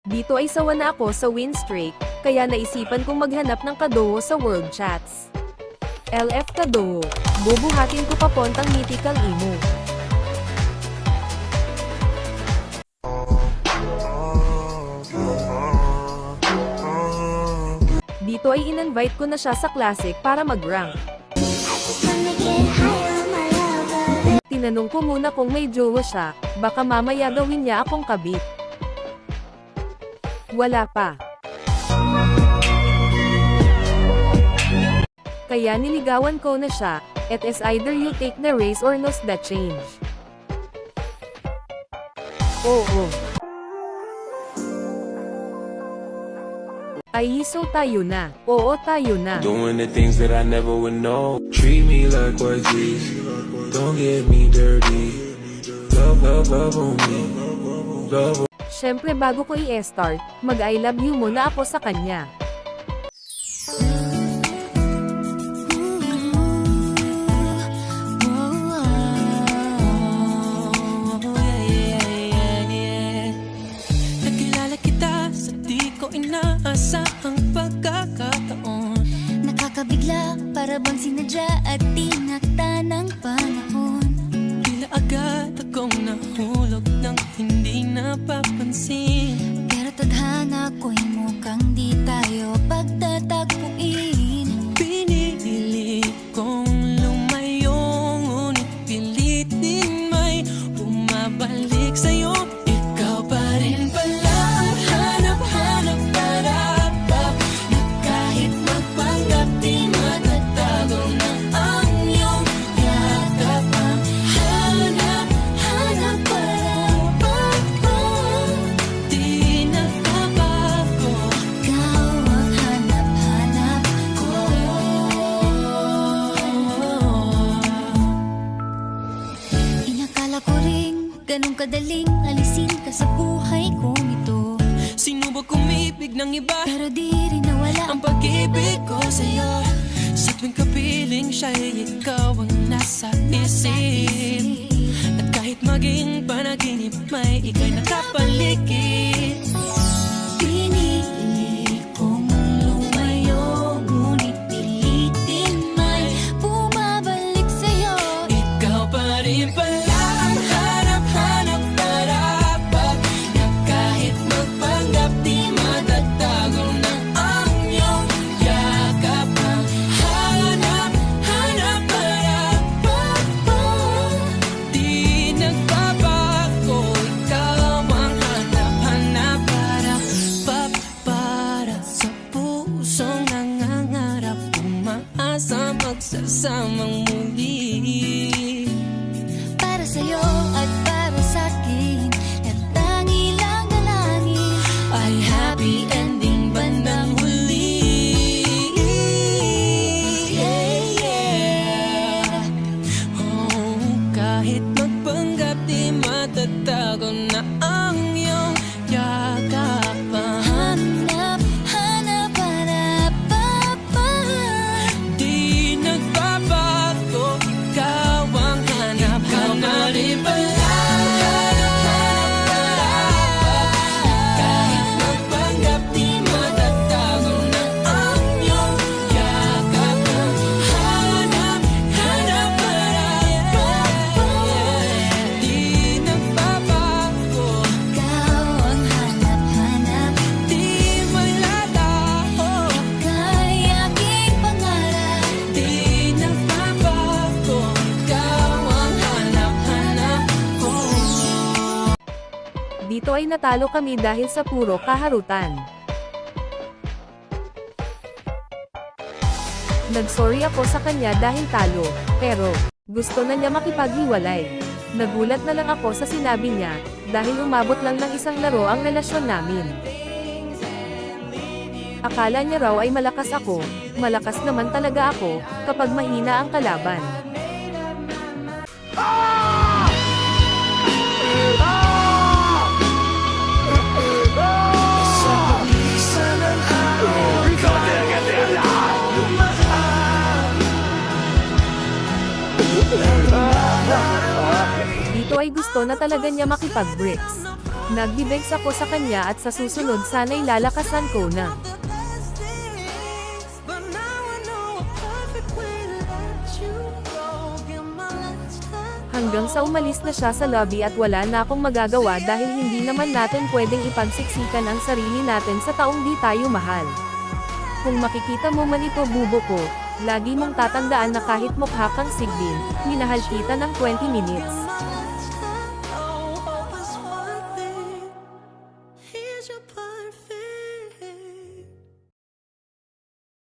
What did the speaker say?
Dito ay sawa na ako sa win streak, kaya naisipan kong maghanap ng kadoho sa world chats. LF kadoho, bubuhatin ko papuntang mythical emo. Dito ay in-invite ko na siya sa classic para mag-rank. Tinanong ko muna kung may jowa siya, baka mamaya gawin niya akong kabit. Wala pa. Kaya niligawan ko na siya, it is either you take the race or lose the change. Oo. Ay so tayo na. Oo tayo na. Doing the things that I never would know. Treat me like what's easy. Don't get me dirty. Love, love, love on me. Love. Siyempre bago ko i-start, mag-I love you muna ako sa kanya. Nakilala kita sa di ko inaasahang pagkakataon. Nakakabigla, para bang sinadya at tinakta ng panahon. Tila agad akong nahulog ng hindi napapansin. Pero tadhana ko'y mukhang di tayo pagtatagpuin. Pinili kong lumayo, ngunit pilit din may bumabalik sa'yo. Ikaw pa rin pala ang hanap-hanap para na kahit magpanggap di matatago na ang iyong yakap. Ang hanap-hanap para di nagbabago. Ikaw ang hanap-hanap ko. Inakala ko ring ganun kadaling alisin ka sa buhay kong ito. Sinubok umibig ng iba, Pero di rin nawala ang pag-ibig ko sa'yo. Sa tuwing kapiling siya'y ikaw ang nasa isip. At kahit maging panaginip, may ika'y nakapaligid. Pinili kong lumayo, ngunit pilitin may bumabalik sa'yo. Ikaw pa rin pala ang hanap-hanap para na kahit magpanggap di matatago na ang iyong yakap. Ang hanap-hanap para di nagbabago. Ikaw ang hanap-hanap para sa pusong nangangarap, umaasa magsasamang muli. Para sa'yo at para sa'kin, at tangi lang dalangin Ay happy ending bandang huli. Oh, kahit magpanggap di matatago na ang iyong yakap. Hanap, Di nagbabago, ikaw ang hanap-hanap. Rin pala kahit magpanggap di matatago na ang iyong yakap. Hanap-hanap di nagbabago, Ikaw ang hanap-hanap, di malalaho, kay aking pangarap. di nagbabago. Ikaw ang hanap-hanap ko. Dito ay natalo kami dahil sa puro kaharutan. Nagsorry ako sa kanya dahil talo, pero gusto na niya makipaghiwalay. Nagulat na lang ako sa sinabi niya, dahil umabot lang ng isang laro ang relasyon namin. Akala niya raw ay malakas ako, malakas naman talaga ako, kapag mahina ang kalaban. Dito ay gusto na talaga niya makipag-bricks. Nagbibegs ako sa kanya at sa susunod sana'y lalakasan ko na. But now I know a perfect way to let you go. Give my last time. Hanggang sa umalis na siya sa lobby at wala na akong magagawa dahil hindi naman natin pwedeng ipagsiksikan ang sarili natin sa taong di tayo mahal. Kung makikita mo man ito bubo ko, lagi mong tatandaan na kahit mukha kang sigbin, minahal kita ng 20 minutes.